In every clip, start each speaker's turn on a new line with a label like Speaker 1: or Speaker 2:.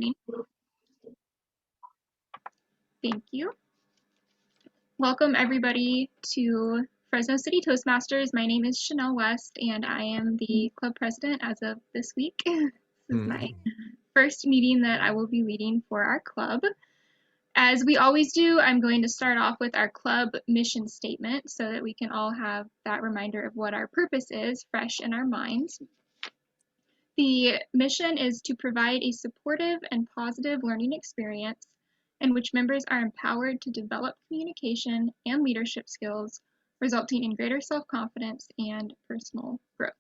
Speaker 1: happening. Thank you. Welcome everybody to Fresno City Toastmasters. My name is Chanel West and I am the club president as of this week. This is my first meeting that I will be leading for our club. As we always do, I'm going to start off with our club mission statement so that we can all have that reminder of what our purpose is fresh in our minds. The mission is to provide a supportive and positive learning experience in which members are empowered to develop communication and leadership skills, resulting in greater self-confidence and personal growth.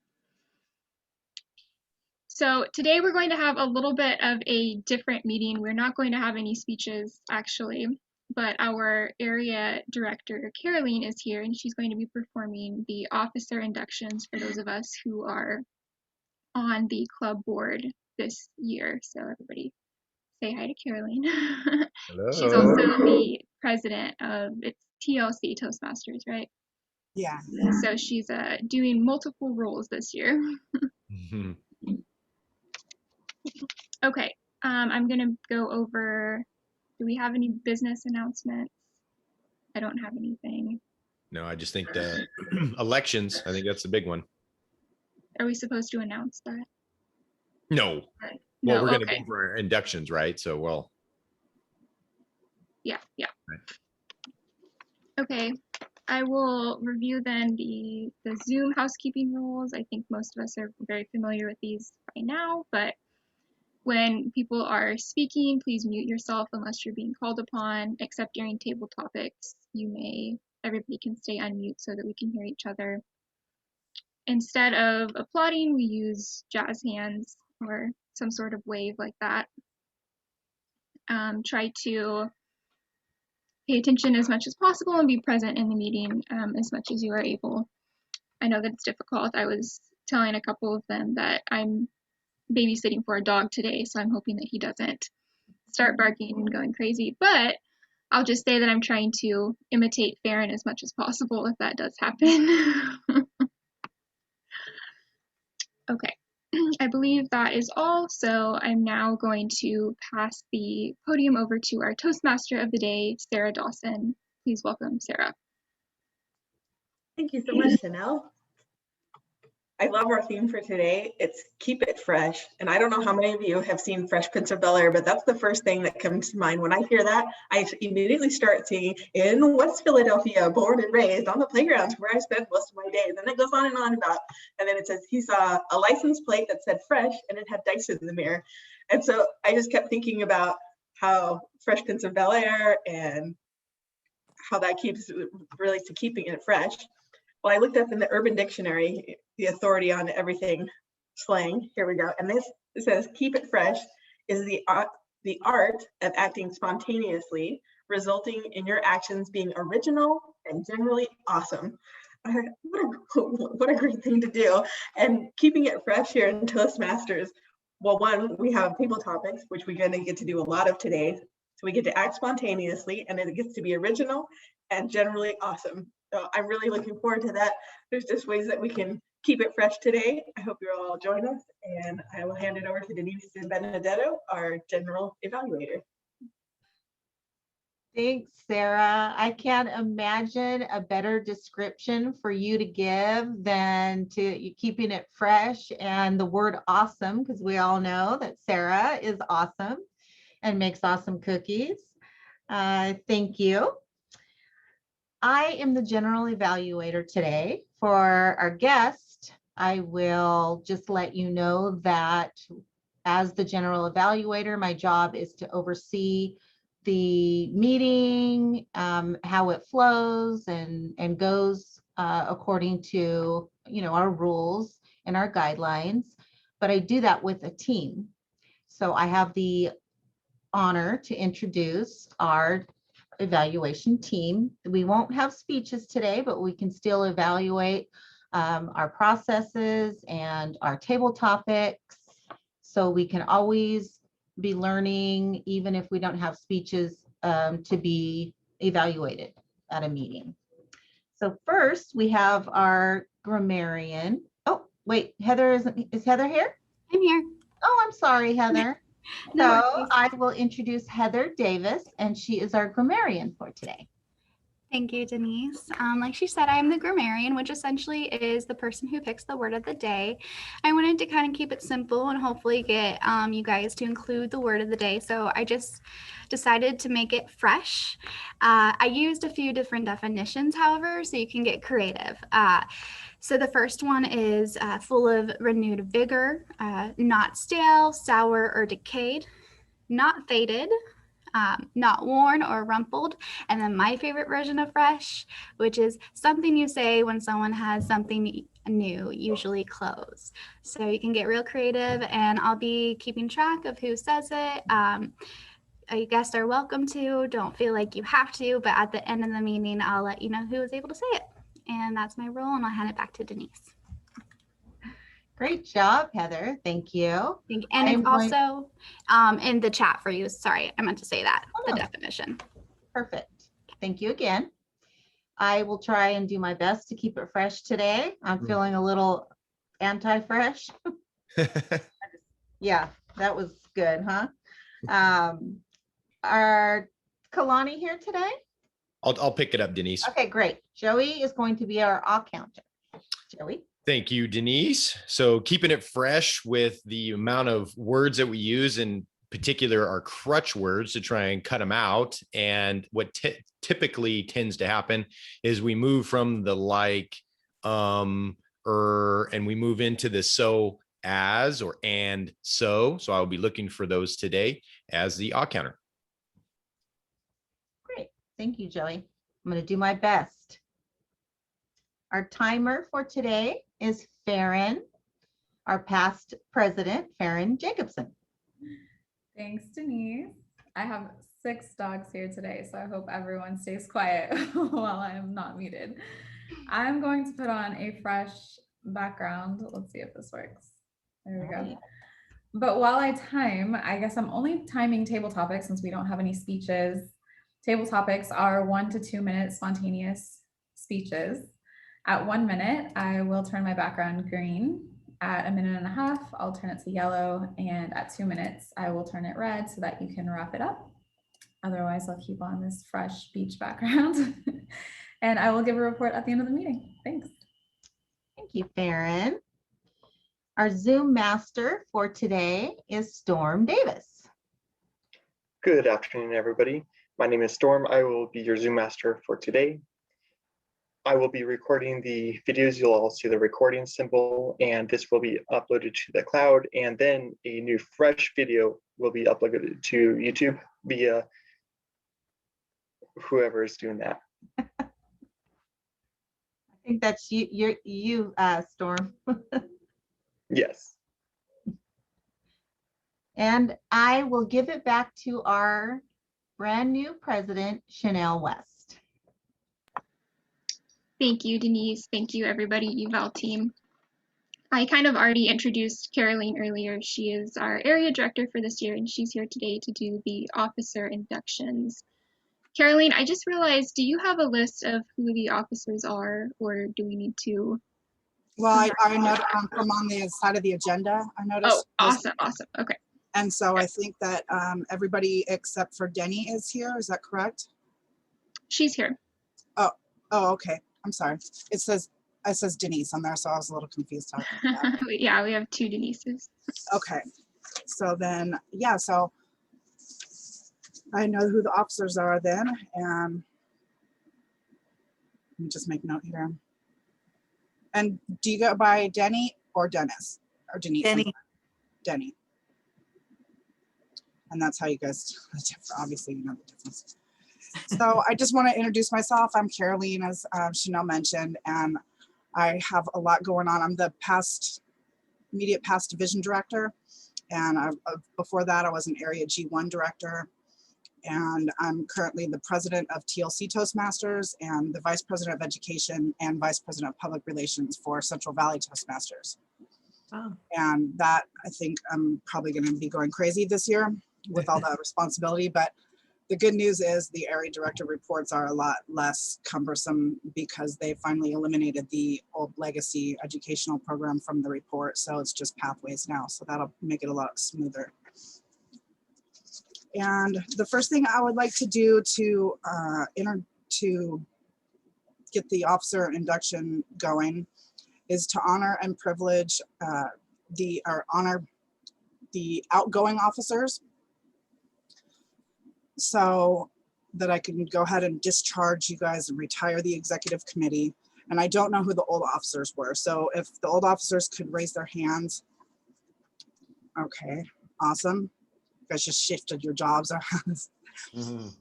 Speaker 1: So today we're going to have a little bit of a different meeting. We're not going to have any speeches actually, but our area director, Caroline, is here and she's going to be performing the officer inductions for those of us who are on the club board this year. So everybody say hi to Caroline.
Speaker 2: Hello.
Speaker 1: She's also the president of it's TLC Toastmasters, right?
Speaker 3: Yeah.
Speaker 1: So she's doing multiple roles this year. Okay, I'm gonna go over, do we have any business announcements? I don't have anything.
Speaker 2: No, I just think the elections, I think that's the big one.
Speaker 1: Are we supposed to announce that?
Speaker 2: No.
Speaker 1: No,
Speaker 2: Well, we're going to
Speaker 1: okay.
Speaker 2: go for inductions, right? So, well.
Speaker 1: Yeah.
Speaker 2: Right.
Speaker 1: Okay, I will review then the Zoom housekeeping rules. I think most of us are very familiar with these by now, but when people are speaking, please mute yourself unless you're being called upon, except during table topics. Everybody can stay on mute so that we can hear each other. Instead of applauding, we use jazz hands or some sort of wave like that. Try to pay attention as much as possible and be present in the meeting as much as you are able. I know that it's difficult. I was telling a couple of them that I'm babysitting for a dog today, so I'm hoping that he doesn't start barking and going crazy, but I'll just say that I'm trying to imitate Farron as much as possible if that does happen. Okay, I believe that is all, so I'm now going to pass the podium over to our Toastmaster of the day, Sarah Dawson. Please welcome Sarah.
Speaker 3: Thank you so much, Chanel. I love our theme for today. It's keep it fresh. And I don't know how many of you have seen Fresh Prince of Bel-Air, but that's the first thing that comes to mind. When I hear that, I immediately start singing in West Philadelphia, born and raised on the playgrounds where I spend most of my days. And it goes on and on about, and then it says he saw a license plate that said fresh and it had dice in the mirror. And so I just kept thinking about how Fresh Prince of Bel-Air and how that relates to keeping it fresh. Well, I looked up in the Urban Dictionary, the authority on everything slang. Here we go. And it says, keep it fresh is the art of acting spontaneously, resulting in your actions being original and generally awesome. What a great thing to do. And keeping it fresh here in Toastmasters. Well, one, we have table topics, which we're going to get to do a lot of today. So we get to act spontaneously, and it gets to be original and generally awesome. So I'm really looking forward to that. There's just ways that we can keep it fresh today. I hope you'll all join us, and I will hand it over to Denise Benedetto, our general evaluator.
Speaker 4: Thanks, Sarah. I can't imagine a better description for you to give than to keeping it fresh and the word awesome, because we all know that Sarah is awesome and makes awesome cookies. Thank you. I am the general evaluator today. For our guest, I will just let you know that as the general evaluator, my job is to oversee the meeting, how it flows and goes according to our rules and our guidelines. But I do that with a team. So I have the honor to introduce our evaluation team. We won't have speeches today, but we can still evaluate our processes and our table topics. So we can always be learning, even if we don't have speeches, to be evaluated at a meeting. So first we have our grammarian. Oh, wait, Heather is Heather here?
Speaker 5: I'm here.
Speaker 4: Oh, I'm sorry, Heather.
Speaker 1: No
Speaker 4: So
Speaker 1: worries.
Speaker 4: I will introduce Heather Davis, and she is our grammarian for today.
Speaker 5: Thank you, Denise. Like she said, I am the grammarian, which essentially is the person who picks the word of the day. I wanted to kind of keep it simple and hopefully get you guys to include the word of the day. So I just decided to make it fresh. I used a few different definitions, however, so you can get creative. So the first one is full of renewed vigor, not stale, sour, or decayed, not faded, not worn or rumpled, and then my favorite version of fresh, which is something you say when someone has something new, usually clothes. So you can get real creative, and I'll be keeping track of who says it. You guests are welcome to, don't feel like you have to, but at the end of the meeting, I'll let you know who was able to say it. And that's my role, and I'll hand it back to Denise.
Speaker 4: Great job, Heather. Thank you.
Speaker 5: And it's also in the chat for you. Sorry, I meant to say that, the definition.
Speaker 4: Perfect. Thank you again. I will try and do my best to keep it fresh today. I'm feeling a little anti-fresh. Yeah, that was good, huh? Are Kalani here today?
Speaker 2: I'll pick it up, Denise.
Speaker 4: Okay, great. Joey is going to be our all counter. Joey.
Speaker 2: Thank you, Denise. So keeping it fresh with the amount of words that we use, in particular our crutch words, to try and cut them out. And what typically tends to happen is we move from the like, and we move into the so, as, or and so. So I'll be looking for those today as the odd counter.
Speaker 4: Great. Thank you, Joey. I'm going to do my best. Our timer for today is Farron, our past president, Farron Jacobson.
Speaker 6: Thanks, Denise. I have 6 dogs here today, so I hope everyone stays quiet while I'm not muted. I'm going to put on a fresh background. Let's see if this works. There we go. But while I time, I guess I'm only timing table topics since we don't have any speeches. Table topics are 1 to 2 minute spontaneous speeches. At 1 minute, I will turn my background green. At 1.5 minutes, I'll turn it to yellow. And at 2 minutes, I will turn it red so that you can wrap it up. Otherwise, I'll keep on this fresh beach background. And I will give a report at the end of the meeting. Thanks.
Speaker 4: Thank you, Farron. Our Zoom master for today is Storm Davis.
Speaker 7: Good afternoon, everybody. My name is Storm. I will be your Zoom master for today. I will be recording the videos. You'll all see the recording symbol, and this will be uploaded to the cloud, and then a new fresh video will be uploaded to YouTube via whoever is doing that.
Speaker 4: I think that's you, Storm.
Speaker 7: Yes.
Speaker 4: And I will give it back to our brand new president, Chanel West.
Speaker 1: Thank you, Denise. Thank you, everybody, eval team. I kind of already introduced Caroline earlier. She is our area director for this year, and she's here today to do the officer inductions. Caroline, I just realized, do you have a list of who the officers are, or do we need to?
Speaker 8: Well, I know from on the side of the agenda, I noticed.
Speaker 1: Oh, awesome. Okay.
Speaker 8: And so I think that everybody except for Denny is here. Is that correct?
Speaker 1: She's here.
Speaker 8: Oh, okay. I'm sorry. It says Denise on there, so I was a little confused.
Speaker 1: Yeah, we have 2 Denises.
Speaker 8: Okay. So then, yeah, so I know who the officers are then, and let me just make note here. And do you go by Denny or Dennis or Denise? Denny. And that's how you guys, obviously you know the difference. So I just want to introduce myself. I'm Caroline, as Chanel mentioned, and I have a lot going on. I'm the immediate past division director. And before that, I was an area G1 director. And I'm currently the president of TLC Toastmasters and the vice president of education and vice president of public relations for Central Valley Toastmasters. Oh. And that, I think I'm probably going to be going crazy this year with all that responsibility. But the good news is the area director reports are a lot less cumbersome because they finally eliminated the old legacy educational program from the report. So it's just pathways now. So that'll make it a lot smoother. And the first thing I would like to do to get the officer induction going is to honor and privilege honor the outgoing officers, so that I can go ahead and discharge you guys and retire the executive committee. And I don't know who the old officers were, so if the old officers could raise their hands. Okay, awesome. You guys just shifted your jobs around.
Speaker 2: Mhm.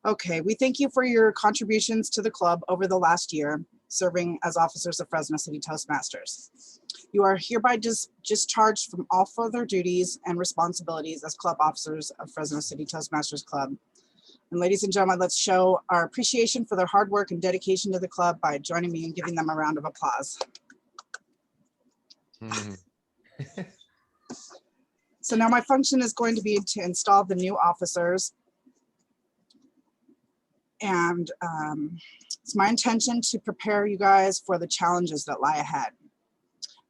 Speaker 8: Okay, we thank you for your contributions to the club over the last year, serving as officers of Fresno City Toastmasters. You are hereby discharged from all further duties and responsibilities as club officers of Fresno City Toastmasters Club. And ladies and gentlemen, let's show our appreciation for their hard work and dedication to the club by joining me in giving them a round of applause.
Speaker 2: Mhm.
Speaker 8: So now my function is going to be to install the new officers. And it's my intention to prepare you guys for the challenges that lie ahead.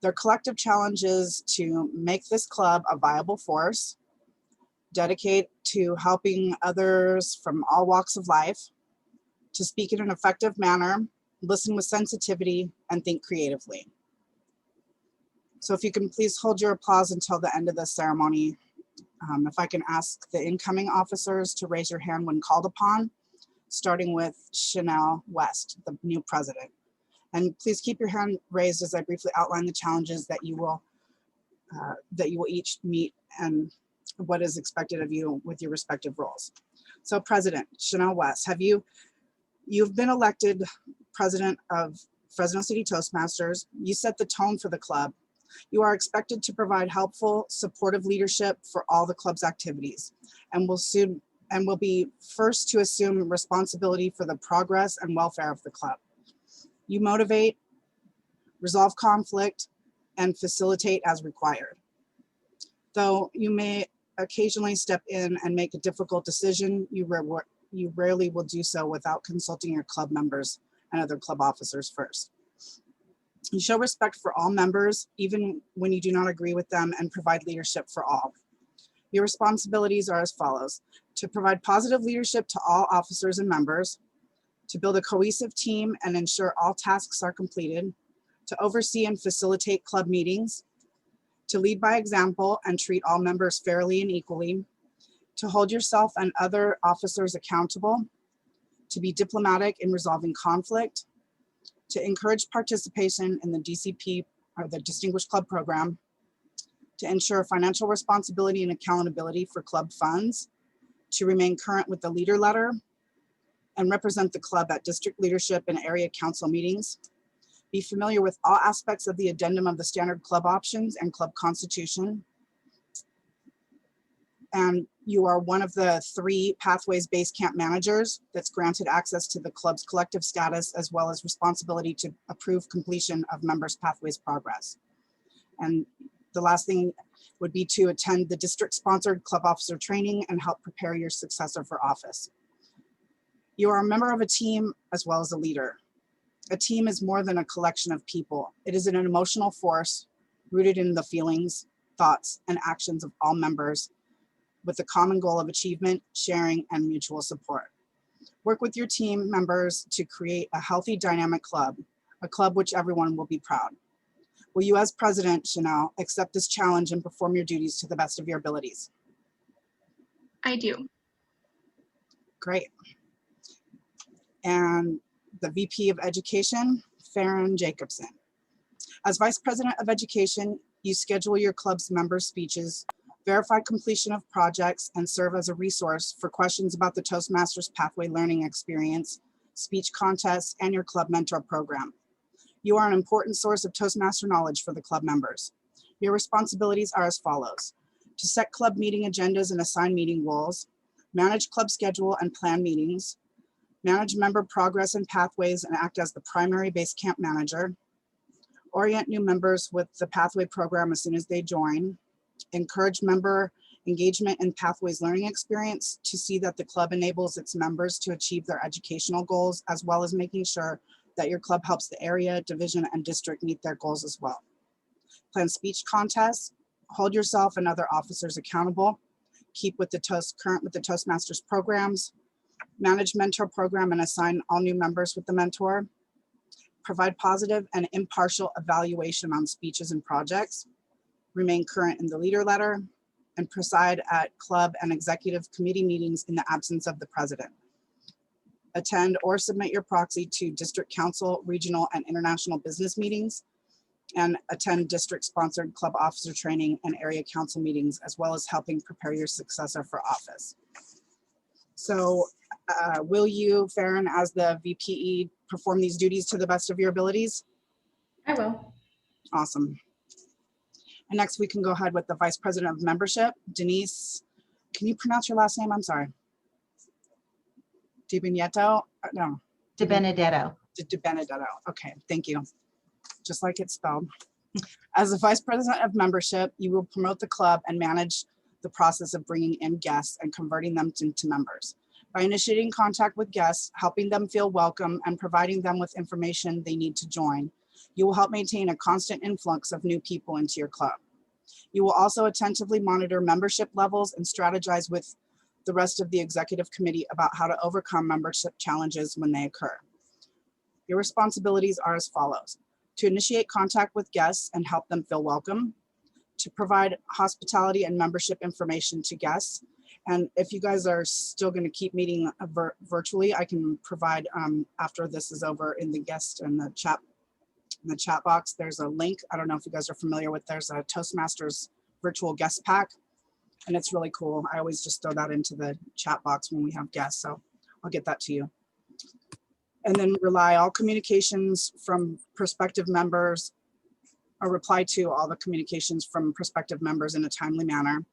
Speaker 8: Their collective challenge is to make this club a viable force, dedicate to helping others from all walks of life, to speak in an effective manner, listen with sensitivity, and think creatively. So if you can please hold your applause until the end of the ceremony. If I can ask the incoming officers to raise your hand when called upon, starting with Chanel West, the new president. And please keep your hand raised as I briefly outline the challenges that you will each meet and what is expected of you with your respective roles. So President Chanel West, you've been elected president of Fresno City Toastmasters. You set the tone for the club. You are expected to provide helpful, supportive leadership for all the club's activities, and will be first to assume responsibility for the progress and welfare of the club. You motivate, resolve conflict, and facilitate as required. Though you may occasionally step in and make a difficult decision, you rarely will do so without consulting your club members and other club officers first. You show respect for all members, even when you do not agree with them, and provide leadership for all. Your responsibilities are as follows: to provide positive leadership to all officers and members, to build a cohesive team and ensure all tasks are completed, to oversee and facilitate club meetings, to lead by example and treat all members fairly and equally, to hold yourself and other officers accountable, to be diplomatic in resolving conflict, to encourage participation in the DCP, or the Distinguished Club Program, to ensure financial responsibility and accountability for club funds, to remain current with the leader letter, and represent the club at district leadership and area council meetings. Be familiar with all aspects of the addendum of the standard club options and club constitution. And you are one of the 3 Pathways Base Camp managers that's granted access to the club's collective status, as well as responsibility to approve completion of members' Pathways progress. And the last thing would be to attend the district-sponsored club officer training and help prepare your successor for office. You are a member of a team as well as a leader. A team is more than a collection of people. It is an emotional force rooted in the feelings, thoughts, and actions of all members, with the common goal of achievement, sharing, and mutual support. Work with your team members to create a healthy, dynamic club, a club which everyone will be proud. Will you, as President Chanel, accept this challenge and perform your duties to the best of your abilities?
Speaker 1: I do.
Speaker 8: Great. And the VP of Education, Farron Jacobson. As Vice President of Education, you schedule your club's member speeches, verify completion of projects, and serve as a resource for questions about the Toastmasters Pathway Learning Experience, speech contests, and your club mentor program. You are an important source of Toastmaster knowledge for the club members. Your responsibilities are as follows: to set club meeting agendas and assign meeting roles, manage club schedule and plan meetings, manage member progress and pathways and act as the primary base camp manager, orient new members with the Pathway program as soon as they join, encourage member engagement in Pathways learning experience to see that the club enables its members to achieve their educational goals, as well as making sure that your club helps the area, division, and district meet their goals as well. Plan speech contests, hold yourself and other officers accountable, keep with the current with the Toastmasters programs, manage mentor program and assign all new members with the mentor, provide positive and impartial evaluation on speeches and projects, remain current in the leader letter, and preside at club and executive committee meetings in the absence of the president. Attend or submit your proxy to district council, regional, and international business meetings, and attend district-sponsored club officer training and area council meetings, as well as helping prepare your successor for office. So will you, Farron, as the VPE, perform these duties to the best of your abilities?
Speaker 6: I will.
Speaker 8: Awesome. And next we can go ahead with the Vice President of Membership, Denise. Can you pronounce your last name? I'm sorry. Di Benedetto? No.
Speaker 4: De Benedetto.
Speaker 8: De Benedetto. Okay, thank you. Just like it's spelled. As the Vice President of Membership, you will promote the club and manage the process of bringing in guests and converting them into members. By initiating contact with guests, helping them feel welcome, and providing them with information they need to join, you will help maintain a constant influx of new people into your club. You will also attentively monitor membership levels and strategize with the rest of the executive committee about how to overcome membership challenges when they occur. Your responsibilities are as follows: to initiate contact with guests and help them feel welcome, to provide hospitality and membership information to guests. And if you guys are still going to keep meeting virtually, I can provide after this is over in the guest and the chat box, there's a link. I don't know if you guys are familiar with, there's a Toastmasters virtual guest pack, and it's really cool. I always just throw that into the chat box when we have guests, so I'll get that to you. And then rely all communications from prospective members, or reply to all the communications from prospective members in a timely manner.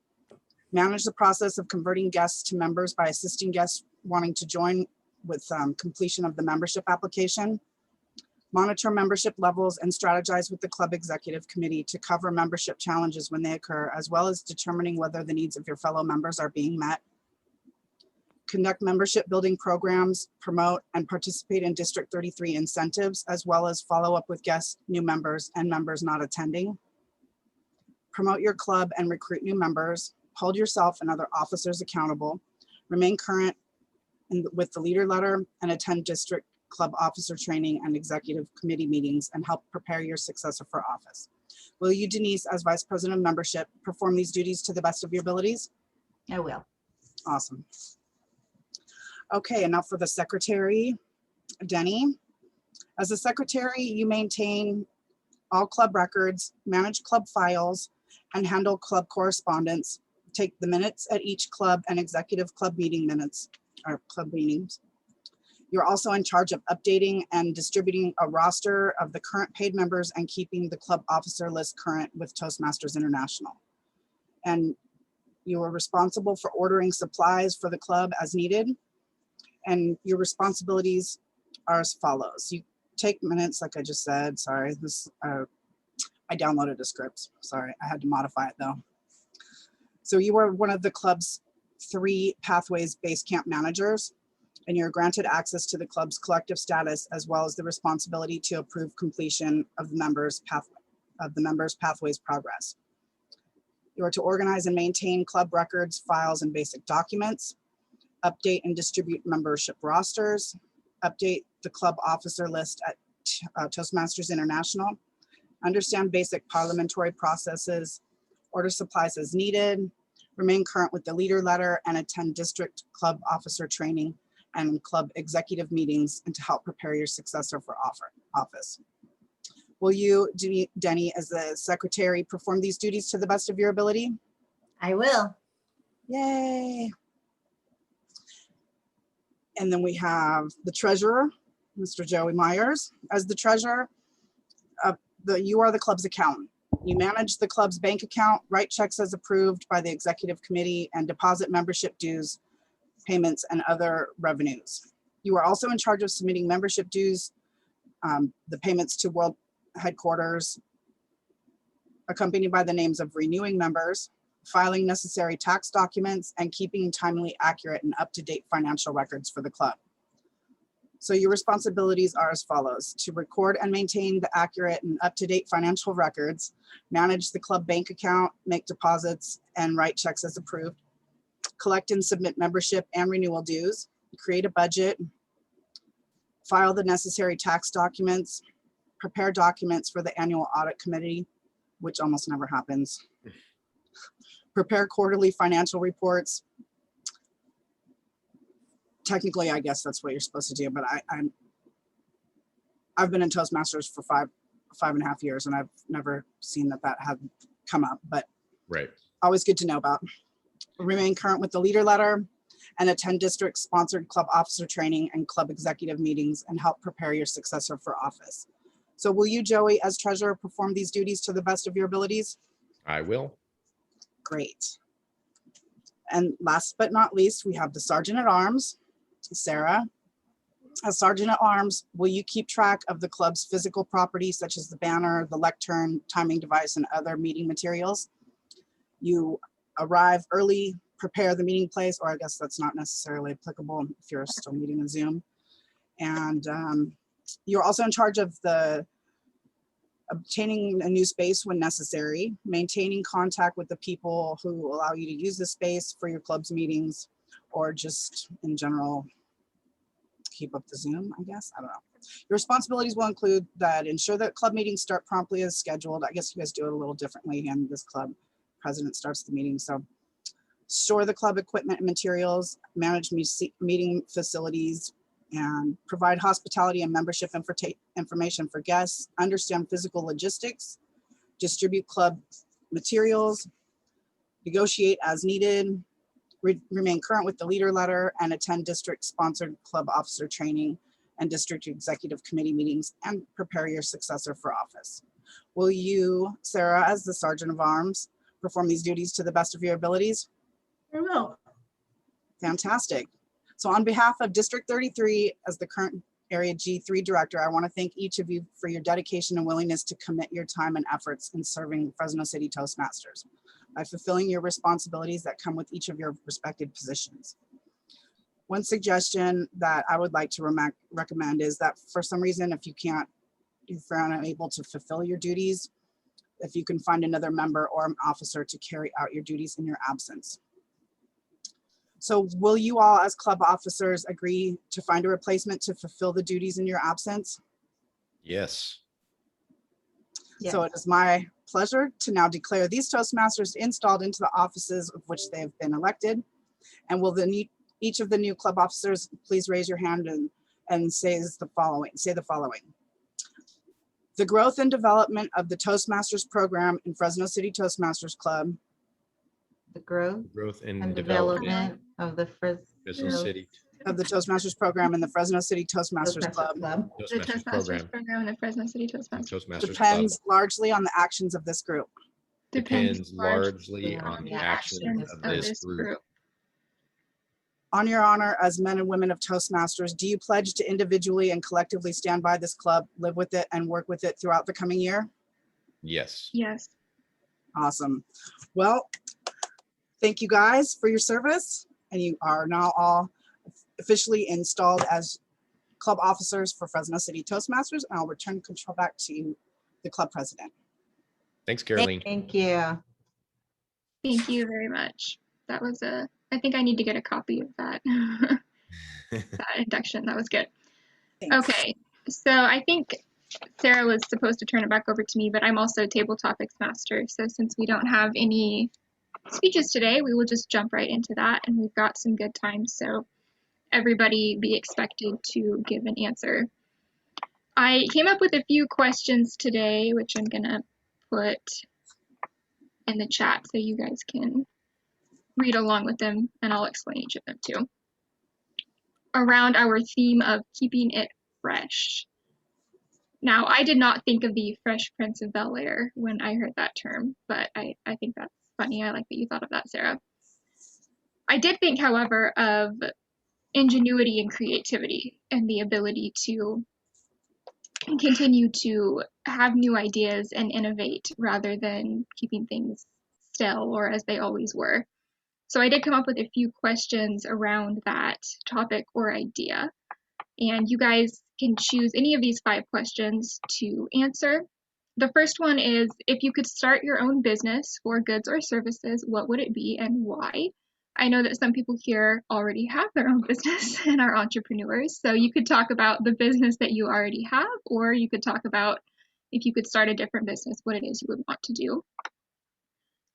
Speaker 8: Manage the process of converting guests to members by assisting guests wanting to join with completion of the membership application. Monitor membership levels and strategize with the club executive committee to cover membership challenges when they occur, as well as determining whether the needs of your fellow members are being met. Conduct membership building programs, promote and participate in District 33 incentives, as well as follow up with guests, new members, and members not attending. Promote your club and recruit new members. Hold yourself and other officers accountable. Remain current with the leader letter and attend district club officer training and executive committee meetings and help prepare your successor for office. Will you, Denise, as Vice President of Membership, perform these duties to the best of your abilities?
Speaker 4: I will.
Speaker 8: Awesome. Okay, and now for the secretary, Denny. As a secretary, you maintain all club records, manage club files, and handle club correspondence. Take the minutes at each club and executive club meeting minutes, or club meetings. You're also in charge of updating and distributing a roster of the current paid members and keeping the club officer list current with Toastmasters International. And you are responsible for ordering supplies for the club as needed. And your responsibilities are as follows. You take minutes, like I just said. Sorry, I downloaded a script. Sorry, I had to modify it though. So you are one of the club's 3 Pathways base camp managers, and you're granted access to the club's collective status, as well as the responsibility to approve completion of the members' Pathways progress. You are to organize and maintain club records, files, and basic documents, update and distribute membership rosters, update the club officer list at Toastmasters International, understand basic parliamentary processes, order supplies as needed, remain current with the leader letter, and attend district club officer training and club executive meetings, and to help prepare your successor for office. Will you, Denny, as the secretary, perform these duties to the best of your ability?
Speaker 4: I will.
Speaker 8: Yay. And then we have the treasurer, Mr. Joey Myers. As the treasurer, you are the club's accountant. You manage the club's bank account, write checks as approved by the executive committee, and deposit membership dues, payments, and other revenues. You are also in charge of submitting membership dues, the payments to World Headquarters, accompanied by the names of renewing members, filing necessary tax documents, and keeping timely, accurate, and up-to-date financial records for the club. So your responsibilities are as follows: to record and maintain the accurate and up-to-date financial records, manage the club bank account, make deposits, and write checks as approved, collect and submit membership and renewal dues, create a budget, file the necessary tax documents, prepare documents for the annual audit committee, which almost never happens, prepare quarterly financial reports. Technically, I guess that's what you're supposed to do, but I've been in Toastmasters for five and a half years, and I've never seen that had come up, but
Speaker 2: Right.
Speaker 8: always good to know about. Remain current with the leader letter and attend district sponsored club officer training and club executive meetings and help prepare your successor for office. So will you, Joey, as treasurer, perform these duties to the best of your abilities?
Speaker 2: I will.
Speaker 8: Great. And last but not least, we have the Sergeant at Arms, Sarah. As Sergeant at Arms, will you keep track of the club's physical property, such as the banner, the lectern, timing device, and other meeting materials? You arrive early, prepare the meeting place, or I guess that's not necessarily applicable if you're still meeting in Zoom. And you're also in charge of obtaining a new space when necessary, maintaining contact with the people who allow you to use the space for your club's meetings, or just in general, keep up the Zoom, I guess. I don't know. Your responsibilities will include that ensure that club meetings start promptly as scheduled. I guess you guys do it a little differently, and this club president starts the meeting. So store the club equipment and materials, manage meeting facilities, and provide hospitality and membership information for guests, understand physical logistics, distribute club materials, negotiate as needed, remain current with the leader letter, and attend district sponsored club officer training and district executive committee meetings, and prepare your successor for office. Will you, Sarah, as the Sergeant of Arms, perform these duties to the best of your abilities?
Speaker 3: I will.
Speaker 8: Fantastic. So on behalf of District 33, as the current Area G3 Director, I want to thank each of you for your dedication and willingness to commit your time and efforts in serving Fresno City Toastmasters by fulfilling your responsibilities that come with each of your respected positions. One suggestion that I would like to recommend is that for some reason, if you're unable to fulfill your duties, if you can find another member or an officer to carry out your duties in your absence. So will you all as club officers agree to find a replacement to fulfill the duties in your absence?
Speaker 2: Yes.
Speaker 8: So it is my pleasure to now declare these Toastmasters installed into the offices of which they have been elected. And will each of the new club officers please raise your hand and say the following. The growth and development of the Toastmasters program in Fresno City Toastmasters Club.
Speaker 4: The growth
Speaker 2: and
Speaker 4: development of the
Speaker 2: Fresno City.
Speaker 8: Of the Toastmasters program in the Fresno City Toastmasters Club.
Speaker 1: The Toastmasters program in the Fresno City Toastmasters.
Speaker 8: Depends largely on the actions of this group.
Speaker 2: Depends largely on the actions of this group.
Speaker 8: On your honor as men and women of Toastmasters, do you pledge to individually and collectively stand by this club, live with it, and work with it throughout the coming year?
Speaker 2: Yes.
Speaker 1: Yes.
Speaker 8: Awesome. Well, thank you guys for your service, and you are now all officially installed as club officers for Fresno City Toastmasters, and I'll return control back to the club president.
Speaker 2: Thanks, Caroline.
Speaker 4: Thank you.
Speaker 1: Thank you very much. That was I think I need to get a copy of that, that induction. That was good.
Speaker 8: Thanks.
Speaker 1: Okay, so I think Sarah was supposed to turn it back over to me, but I'm also Table Topics Master. So since we don't have any speeches today, we will just jump right into that, and we've got some good times, so everybody be expected to give an answer. I came up with a few questions today, which I'm gonna put in the chat so you guys can read along with them, and I'll explain each of them too. Around our theme of keeping it fresh. Now, I did not think of the Fresh Prince of Bel-Air when I heard that term, but I think that's funny. I like that you thought of that, Sarah. I did think, however, of ingenuity and creativity and the ability to continue to have new ideas and innovate rather than keeping things stale or as they always were. So I did come up with a few questions around that topic or idea. And you guys can choose any of these 5 questions to answer. The first one is, if you could start your own business for goods or services, what would it be and why? I know that some people here already have their own business and are entrepreneurs. So you could talk about the business that you already have, or you could talk about if you could start a different business, what it is you would want to do.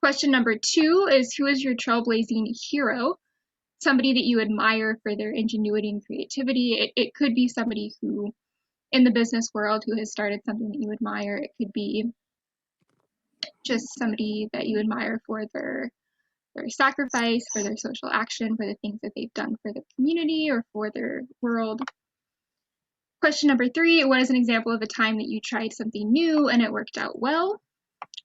Speaker 1: Question number 2 is, who is your trailblazing hero? Somebody that you admire for their ingenuity and creativity. It could be somebody who, in the business world, who has started something that you admire. It could be just somebody that you admire for their sacrifice, for their social action, for the things that they've done for the community or for their world. Question number 3, what is an example of a time that you tried something new and it worked out well?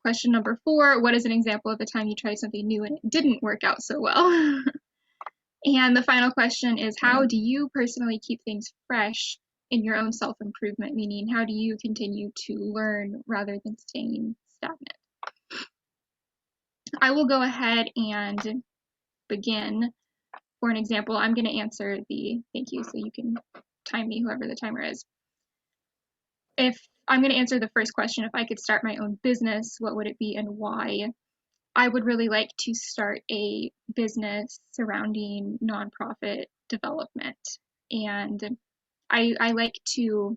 Speaker 1: Question number 4, what is an example of a time you tried something new and it didn't work out so well? And the final question is, how do you personally keep things fresh in your own self-improvement? Meaning, how do you continue to learn rather than staying stagnant? I will go ahead and begin. For an example, I'm going to answer the thank you, so you can time me, whoever the timer is. If I'm going to answer the first question, if I could start my own business, what would it be and why? I would really like to start a business surrounding nonprofit development. And I like to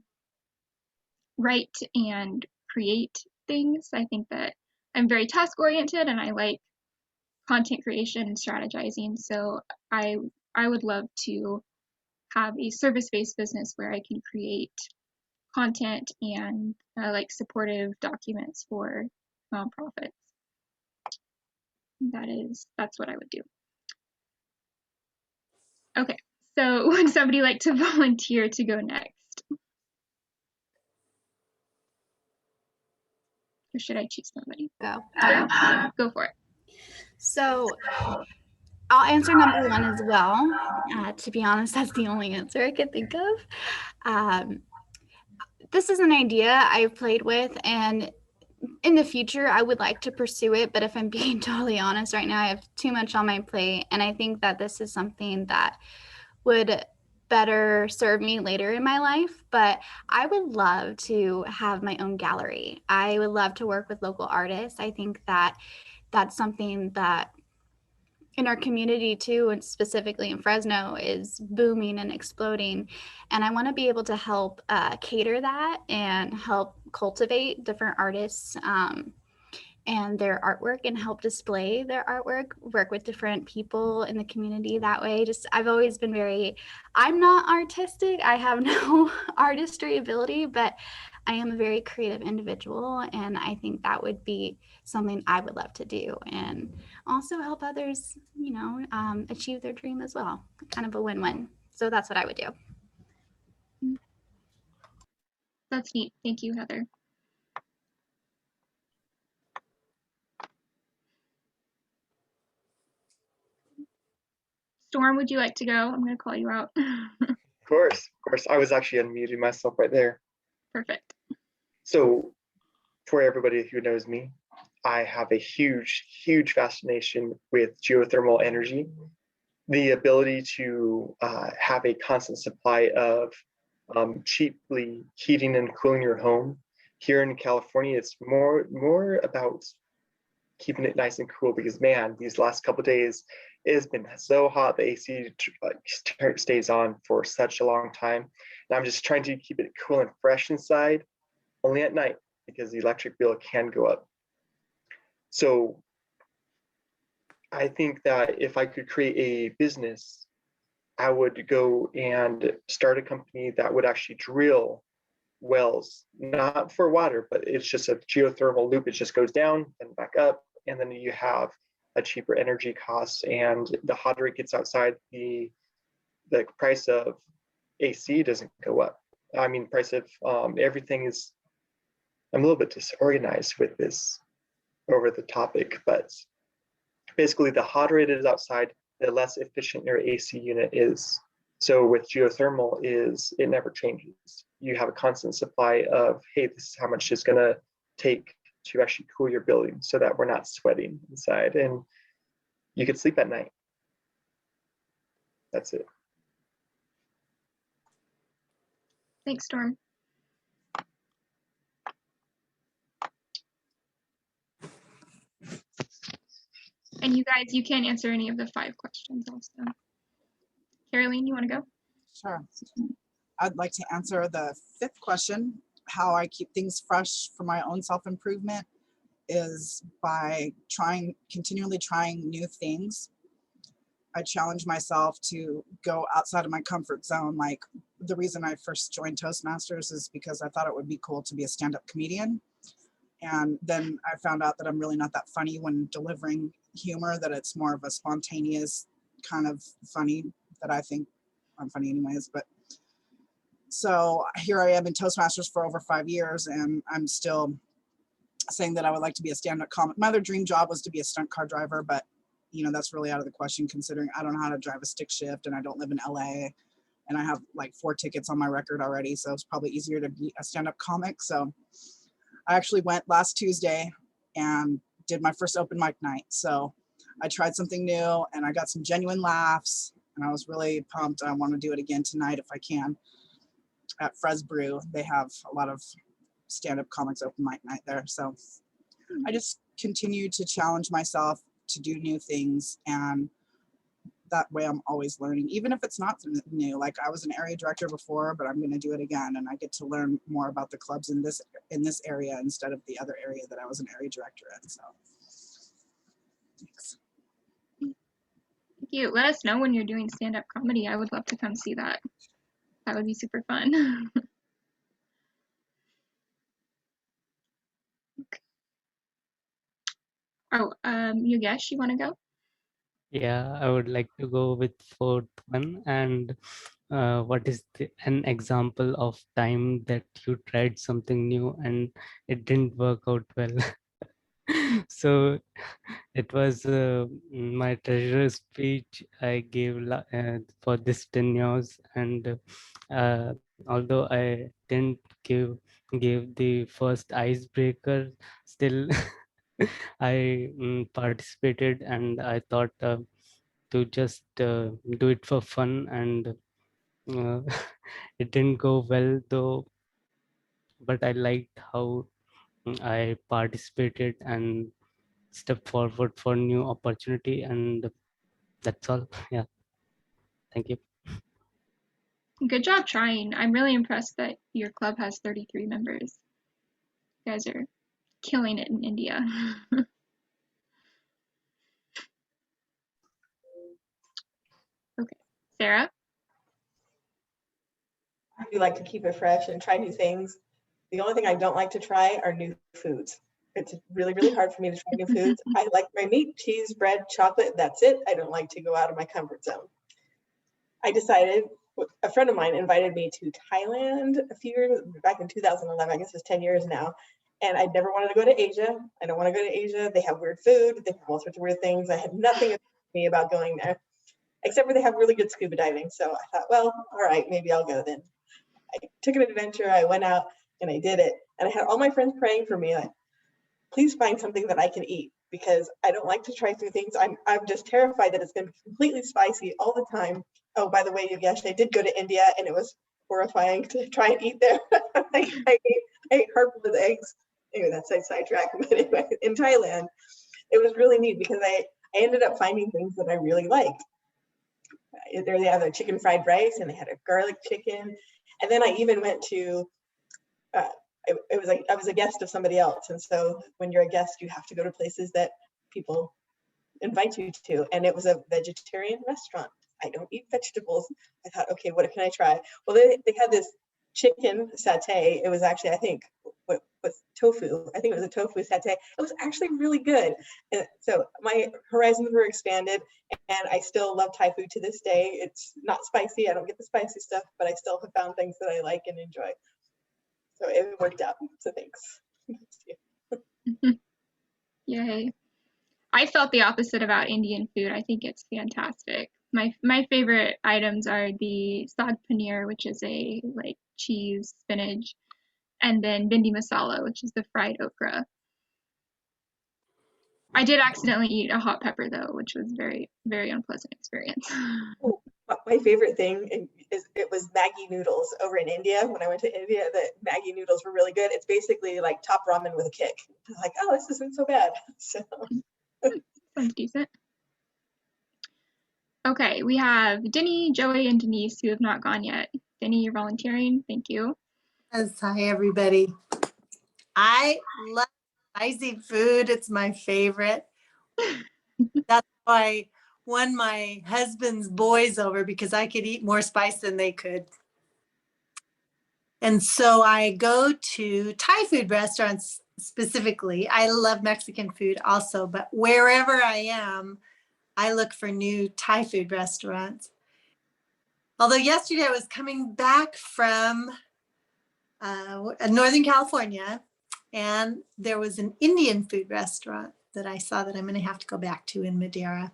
Speaker 1: write and create things. I think that I'm very task oriented and I like content creation and strategizing. So I would love to have a service-based business where I can create content and like supportive documents for nonprofits. That's what I would do. Okay, so would somebody like to volunteer to go next? Or should I choose somebody?
Speaker 5: Go.
Speaker 1: Go for it.
Speaker 5: So I'll answer number 1 as well. To be honest, that's the only answer I could think of. This is an idea I've played with, and in the future, I would like to pursue it. But if I'm being totally honest right now, I have too much on my plate. And I think that this is something that would better serve me later in my life. But I would love to have my own gallery. I would love to work with local artists. I think that that's something that in our community too, and specifically in Fresno, is booming and exploding. And I want to be able to help cater that and help cultivate different artists and their artwork and help display their artwork, work with different people in the community that way. I've always been I'm not artistic. I have no artistry ability, but I am a very creative individual. And I think that would be something I would love to do and also help others, achieve their dream as well. Kind of a win-win. So that's what I would do.
Speaker 1: That's neat. Thank you, Heather. Storm, would you like to go? I'm going to call you out.
Speaker 7: Of course. I was actually unmuting myself right there.
Speaker 1: Perfect.
Speaker 7: So for everybody who knows me, I have a huge fascination with geothermal energy. The ability to have a constant supply of cheaply heating and cooling your home. Here in California, it's more about keeping it nice and cool, because man, these last couple of days it has been so hot. The AC stays on for such a long time, and I'm just trying to keep it cool and fresh inside, only at night, because the electric bill can go up. So I think that if I could create a business, I would go and start a company that would actually drill wells, not for water, but it's just a geothermal loop. It just goes down and back up, and then you have a cheaper energy cost, and the hotter it gets outside, the price of AC doesn't go up. I mean, price of everything is, I'm a little bit disorganized with this over the topic, but basically the hotter it is outside, the less efficient your AC unit is. So with geothermal it never changes. You have a constant supply of, hey, this is how much it's gonna take to actually cool your building so that we're not sweating inside, and you could sleep at night. That's it.
Speaker 1: Thanks, Storm. And you guys, you can answer any of the 5 questions also. Caroline, you want to go?
Speaker 8: Sure. I'd like to answer the 5th question. How I keep things fresh for my own self-improvement is by continually trying new things. I challenge myself to go outside of my comfort zone. Like, the reason I first joined Toastmasters is because I thought it would be cool to be a stand-up comedian. And then I found out that I'm really not that funny when delivering humor, that it's more of a spontaneous kind of funny, that I think I'm funny anyways. But so here I am in Toastmasters for over 5 years, and I'm still saying that I would like to be a stand-up comic. My other dream job was to be a stunt car driver, but you know, that's really out of the question considering I don't know how to drive a stick shift and I don't live in LA and I have like 4 tickets on my record already. So it's probably easier to be a stand-up comic. So I actually went last Tuesday and did my first open mic night. So I tried something new and I got some genuine laughs and I was really pumped. I want to do it again tonight if I can at Fresno. They have a lot of stand-up comics open mic night there. So I just continue to challenge myself to do new things, and that way I'm always learning, even if it's not new. Like, I was an area director before, but I'm going to do it again, and I get to learn more about the clubs in this area instead of the other area that I was an area director in. So thanks.
Speaker 1: Thank you. Let us know when you're doing stand-up comedy. I would love to come see that. That would be super fun. Okay. Oh, Yogesh, you want to go?
Speaker 9: Yeah, I would like to go with 4th one. And what is an example of time that you tried something new and it didn't work out well? So it was my treasurer speech I gave for this 10 years, and although I didn't give the first icebreaker, still I participated, and I thought to just do it for fun, and it didn't go well though, but I liked how I participated and stepped forward for new opportunity, and that's all. Yeah, thank you.
Speaker 1: Good job trying. I'm really impressed that your club has 33 members. You guys are killing it in India. Okay, Sarah?
Speaker 3: I do like to keep it fresh and try new things. The only thing I don't like to try are new foods. It's really, really hard for me to try new foods. I like my meat, cheese, bread, chocolate. That's it. I don't like to go out of my comfort zone. I decided, a friend of mine invited me to Thailand a few years back in 2011. I guess it's 10 years now. And I'd never wanted to go to Asia. I don't want to go to Asia. They have weird food. They have all sorts of weird things. I had nothing to me about going there, except for they have really good scuba diving. So I thought, well, all right, maybe I'll go then. I took an adventure. I went out and I did it. And I had all my friends praying for me, like, please find something that I can eat, because I don't like to try through things. I'm just terrified that it's going to be completely spicy all the time. Oh, by the way, Yogesh, I did go to India and it was horrifying to try and eat there. I ate hard with eggs. Anyway, that's a sidetrack. But anyway, in Thailand, it was really neat because I ended up finding things that I really liked. They had a chicken fried rice and they had a garlic chicken. And then I even went to, it was like I was a guest of somebody else. And so when you're a guest, you have to go to places that people invite you to. And it was a vegetarian restaurant. I don't eat vegetables. I thought, okay, what can I try? Well, they had this chicken satay. It was actually, I think, what was tofu. I think it was a tofu satay. It was actually really good. And so my horizons were expanded, and I still love Thai food to this day. It's not spicy. I don't get the spicy stuff, but I still have found things that I like and enjoy. So it worked out. So thanks.
Speaker 1: Yay. I felt the opposite about Indian food. I think it's fantastic. My favorite items are the saag paneer, which is a like cheese spinach, and then bindi masala, which is the fried okra. I did accidentally eat a hot pepper though, which was very, very unpleasant experience.
Speaker 3: Oh, my favorite thing is it was Maggi noodles over in India. When I went to India, the Maggi noodles were really good. It's basically like top ramen with a kick. I was like, oh, this isn't so bad. So
Speaker 1: sounds decent. Okay, we have Denny, Joey, and Denise who have not gone yet. Denny, you're volunteering. Thank you.
Speaker 10: Yes, hi, everybody. I love spicy food. It's my favorite. That's why I won my husband's boys over, because I could eat more spice than they could. And so I go to Thai food restaurants specifically. I love Mexican food also, but wherever I am, I look for new Thai food restaurants. Although yesterday I was coming back from Northern California, and there was an Indian food restaurant that I saw that I'm going to have to go back to in Madeira.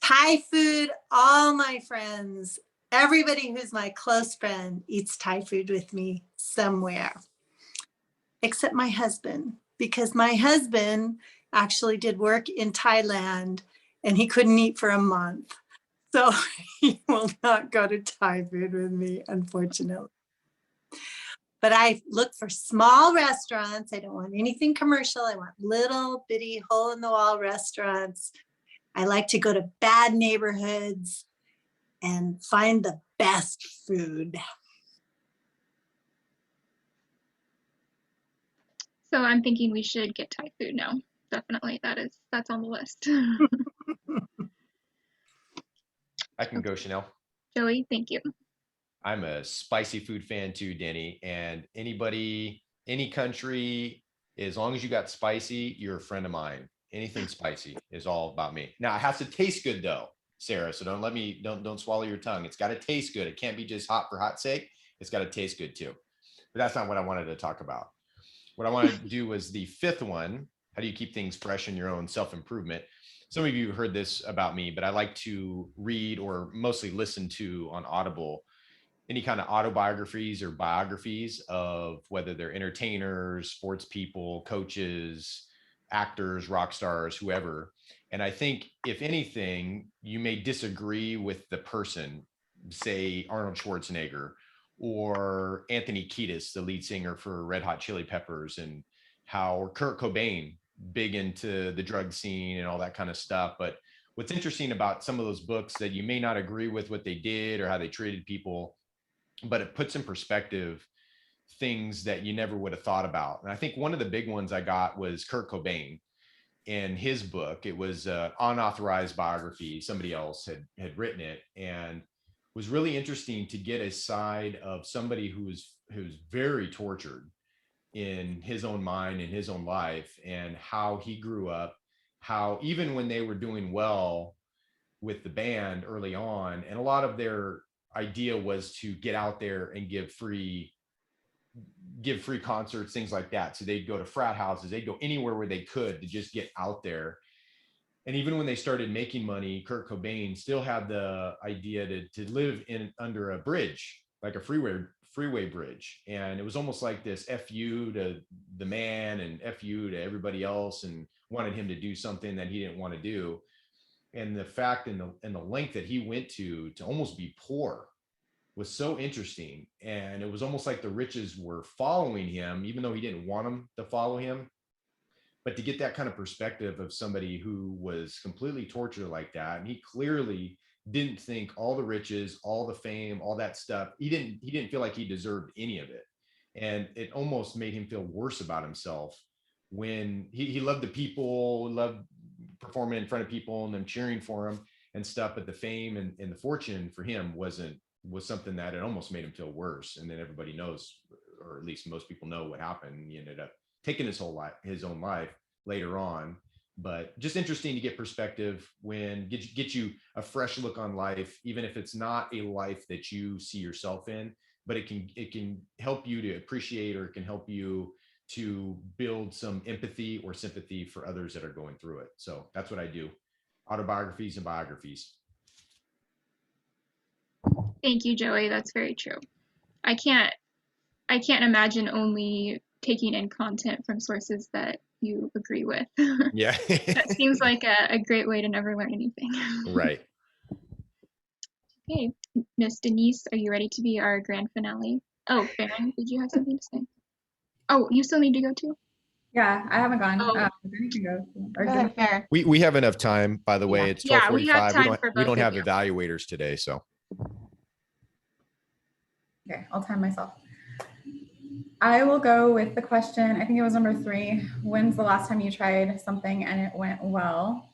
Speaker 10: Thai food, all my friends, everybody who's my close friend eats Thai food with me somewhere, except my husband, because my husband actually did work in Thailand and he couldn't eat for a month. So he will not go to Thai food with me, unfortunately. But I look for small restaurants. I don't want anything commercial. I want little bitty hole in the wall restaurants. I like to go to bad neighborhoods and find the best food.
Speaker 1: So I'm thinking we should get Thai food now. Definitely, that's on the list.
Speaker 2: I can go, Chanel.
Speaker 1: Joey, thank you.
Speaker 2: I'm a spicy food fan too, Denny. And anybody, any country, as long as you got spicy, you're a friend of mine. Anything spicy is all about me. Now it has to taste good though, Sarah. So don't swallow your tongue. It's got to taste good. It can't be just hot for hot's sake. It's got to taste good too. But that's not what I wanted to talk about. What I wanted to do was the fifth one. How do you keep things fresh in your own self-improvement? Some of you heard this about me, but I like to read or mostly listen to on Audible any kind of autobiographies or biographies of whether they're entertainers, sports people, coaches, actors, rock stars, whoever. And I think if anything, you may disagree with the person, say Arnold Schwarzenegger or Anthony Kiedis, the lead singer for Red Hot Chili Peppers, and how, or Kurt Cobain, big into the drug scene and all that kind of stuff. But what's interesting about some of those books that you may not agree with what they did or how they treated people, but it puts in perspective things that you never would have thought about. And I think one of the big ones I got was Kurt Cobain in his book. It was an unauthorized biography. Somebody else had written it, and was really interesting to get a side of somebody who's very tortured in his own mind, in his own life, and how he grew up, how even when they were doing well with the band early on, and a lot of their idea was to get out there and give free concerts, things like that. So they'd go to frat houses, they'd go anywhere where they could to just get out there. And even when they started making money, Kurt Cobain still had the idea to live in under a bridge, like a freeway bridge. And it was almost like this FU to the man and FU to everybody else, and wanted him to do something that he didn't want to do. And the fact and the length that he went to almost be poor was so interesting. And it was almost like the riches were following him, even though he didn't want them to follow him. But to get that kind of perspective of somebody who was completely tortured like that, and he clearly didn't think all the riches, all the fame, all that stuff, he didn't feel like he deserved any of it. And it almost made him feel worse about himself when he loved the people, loved performing in front of people and them cheering for him and stuff. But the fame and the fortune for him was something that it almost made him feel worse. And then everybody knows, or at least most people know what happened. He ended up taking his own life later on. But just interesting to get perspective when get you a fresh look on life, even if it's not a life that you see yourself in, but it can help you to appreciate, or it can help you to build some empathy or sympathy for others that are going through it. So that's what I do. Autobiographies and biographies.
Speaker 1: Thank you, Joey. That's very true. I can't imagine only taking in content from sources that you agree with.
Speaker 2: Yeah.
Speaker 1: That seems like a great way to never learn anything.
Speaker 2: Right.
Speaker 1: Okay, Miss Denise, are you ready to be our grand finale? Oh, Farron, did you have something to say? Oh, you still need to go too?
Speaker 6: Yeah, I haven't gone.
Speaker 1: Oh.
Speaker 6: You can go. Or
Speaker 4: Go ahead, Farron.
Speaker 2: We have enough time, by the way.
Speaker 4: Yeah.
Speaker 2: It's
Speaker 1: Yeah, we have
Speaker 2: 12:45.
Speaker 1: time for
Speaker 2: We
Speaker 1: both
Speaker 2: don't
Speaker 1: of
Speaker 2: have
Speaker 1: you.
Speaker 2: evaluators today, so.
Speaker 6: Okay, I'll time myself. I will go with the question. I think it was number 3. When's the last time you tried something and it went well?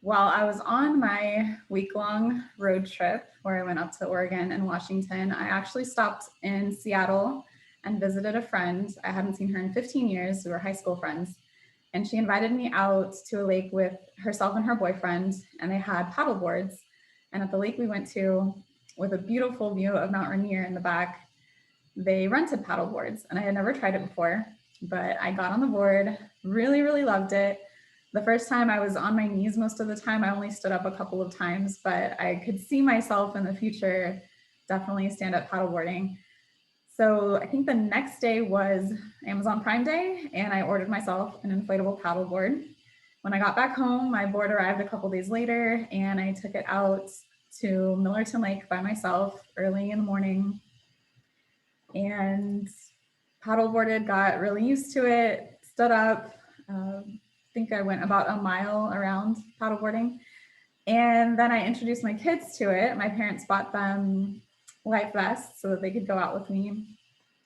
Speaker 6: While I was on my week-long road trip where I went up to Oregon and Washington, I actually stopped in Seattle and visited a friend. I hadn't seen her in 15 years. We were high school friends. And she invited me out to a lake with herself and her boyfriend, and they had paddle boards. And at the lake we went to, with a beautiful view of Mount Rainier in the back, they rented paddle boards, and I had never tried it before, but I got on the board, really, really loved it. The first time I was on my knees most of the time. I only stood up a couple of times, but I could see myself in the future definitely stand up paddleboarding. So I think the next day was Amazon Prime Day, and I ordered myself an inflatable paddleboard. When I got back home, my board arrived a couple days later, and I took it out to Millerton Lake by myself early in the morning and paddleboarded, got really used to it, stood up. I think I went about a mile around paddleboarding. And then I introduced my kids to it. My parents bought them life vests so that they could go out with me.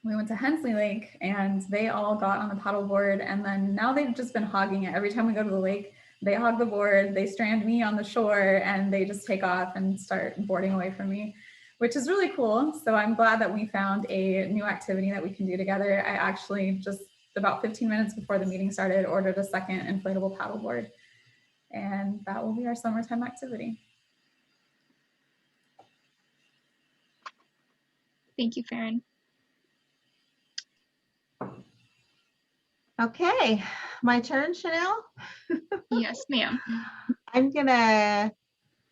Speaker 6: We went to Hensley Lake and they all got on the paddleboard, and then now they've just been hogging it. Every time we go to the lake, they hog the board, they strand me on the shore, and they just take off and start boarding away from me, which is really cool. So I'm glad that we found a new activity that we can do together. I actually just about 15 minutes before the meeting started, ordered a second inflatable paddleboard, and that will be our summertime activity.
Speaker 1: Thank you, Farron.
Speaker 4: Okay, my turn, Chanel.
Speaker 1: Yes, ma'am.
Speaker 4: I'm gonna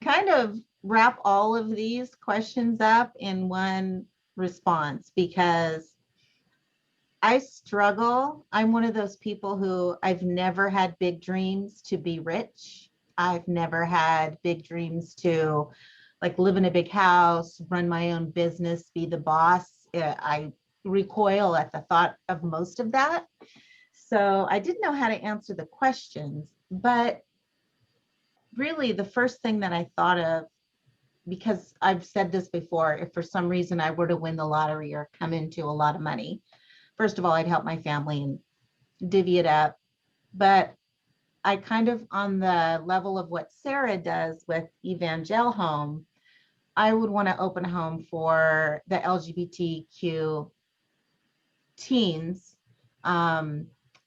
Speaker 4: kind of wrap all of these questions up in one response because I struggle. I'm one of those people who I've never had big dreams to be rich. I've never had big dreams to like live in a big house, run my own business, be the boss. I recoil at the thought of most of that. So I didn't know how to answer the questions, but really the first thing that I thought of, because I've said this before, if for some reason I were to win the lottery or come into a lot of money, first of all, I'd help my family and divvy it up. But I kind of, on the level of what Sarah does with Evangel Home, I would want to open a home for the LGBTQ teens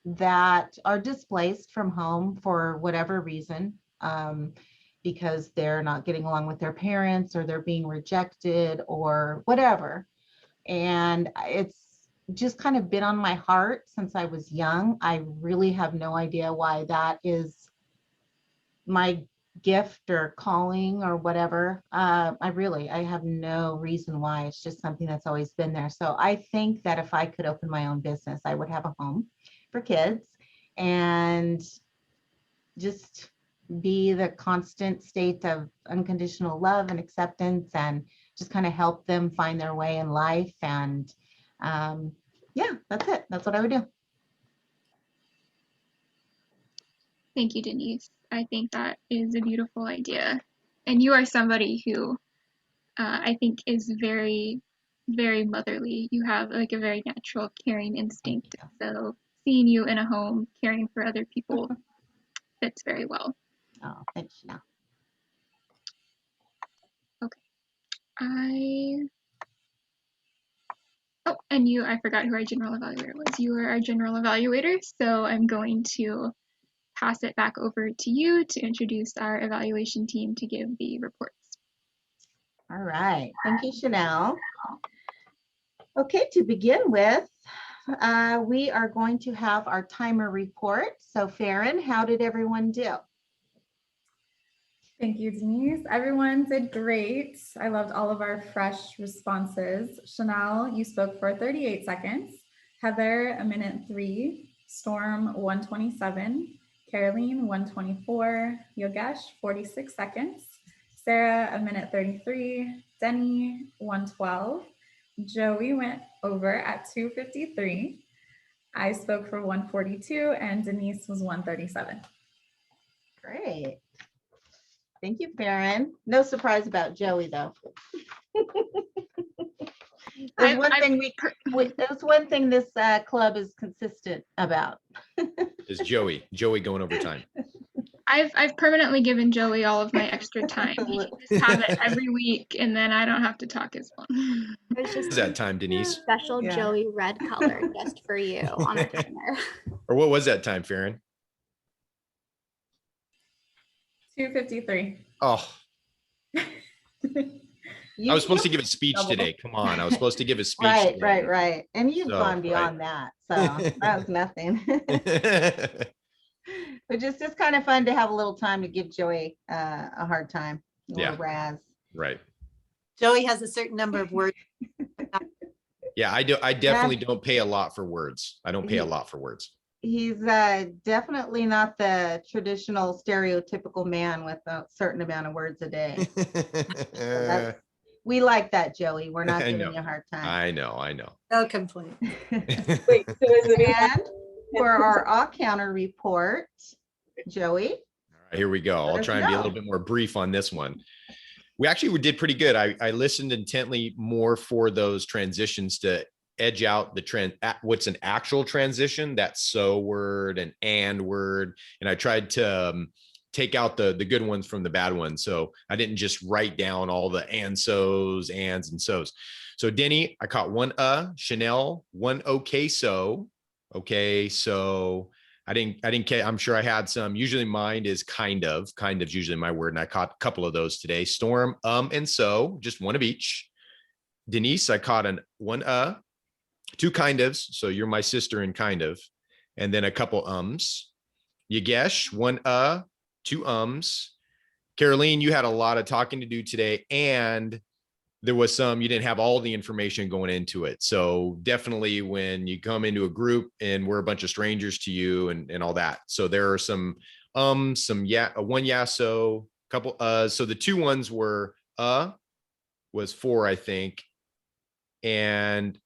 Speaker 4: that are displaced from home for whatever reason, because they're not getting along with their parents or they're being rejected or whatever. And it's just kind of been on my heart since I was young. I really have no idea why that is my gift or calling or whatever. I have no reason why. It's just something that's always been there. So I think that if I could open my own business, I would have a home for kids and just be the constant state of unconditional love and acceptance and just kind of help them find their way in life. And yeah, that's it. That's what I would do.
Speaker 1: Thank you, Denise. I think that is a beautiful idea. And you are somebody who I think is very, very motherly. You have like a very natural caring instinct. So seeing you in a home caring for other people fits very well.
Speaker 4: Oh, thanks, Chanel.
Speaker 1: Okay. Oh, and I forgot who our general evaluator was. You were our general evaluator, so I'm going to pass it back over to you to introduce our evaluation team to give the reports.
Speaker 4: All right, thank you, Chanel. Okay, to begin with, we are going to have our timer report. So Farron, how did everyone do?
Speaker 6: Thank you, Denise. Everyone did great. I loved all of our fresh responses. Chanel, you spoke for 38 seconds. Heather, 1:03. Storm, 1:27. Caroline, 1:24. Yogesh, 46 seconds. Sarah, 1:33. Denny, 1:12. Joey went over at 2:53. I spoke for 142 and Denise was 137.
Speaker 4: Great. Thank you, Farron. No surprise about Joey, though. There's one thing this club is consistent about.
Speaker 2: Is Joey going over time?
Speaker 1: I've permanently given Joey all of my extra time. He can just have it every week, and then I don't have to talk as long.
Speaker 5: There's just
Speaker 2: Is that time, Denise?
Speaker 5: special
Speaker 4: Yeah.
Speaker 5: Joey red color just for you on a timer.
Speaker 2: Or what was that time, Farron?
Speaker 6: 253.
Speaker 2: Oh, I was supposed to give a speech
Speaker 4: Double.
Speaker 2: today. Come on, I was supposed to give a speech.
Speaker 4: Right. And you've
Speaker 2: So,
Speaker 4: gone beyond that, so that was nothing.
Speaker 2: Today.
Speaker 4: But just kind of fun to have a little time to give Joey a hard time. A little
Speaker 2: Yeah.
Speaker 4: razz.
Speaker 2: Right.
Speaker 10: Joey has a certain number of words.
Speaker 2: Yeah, I do. I definitely don't pay a lot for words. I don't pay a lot for words.
Speaker 4: He's definitely not the traditional stereotypical man with a certain amount of words a day. We like that, Joey. We're not
Speaker 2: I
Speaker 4: giving
Speaker 2: know.
Speaker 4: you a hard time.
Speaker 2: I know.
Speaker 10: No complaint.
Speaker 3: Wait, so is it
Speaker 4: And for our all-counter report, Joey.
Speaker 2: All right, here we go. I'll
Speaker 4: us
Speaker 2: try and be a
Speaker 4: know.
Speaker 2: little bit more brief on this one. We actually did pretty good. I listened intently more for those transitions to edge out the what's an actual transition, that so word and word. And I tried to take out the good ones from the bad ones. So I didn't just write down all the and so's, ands, and so's. So Denny, I caught one Chanel, one okay so. I didn't I'm sure I had some. Usually mine is kind of usually my word. And I caught a couple of those today. Storm, and so, just one of each. Denise, I caught one two kind ofs. So you're my sister in kind of, and then a couple ums. Yagesh, one two ums. Caroline, you had a lot of talking to do today, and there was some, you didn't have all the information going into it. So definitely when you come into a group and we're a bunch of strangers to you and all that. So there are some one so, couple so the two ones were was 4, I think, and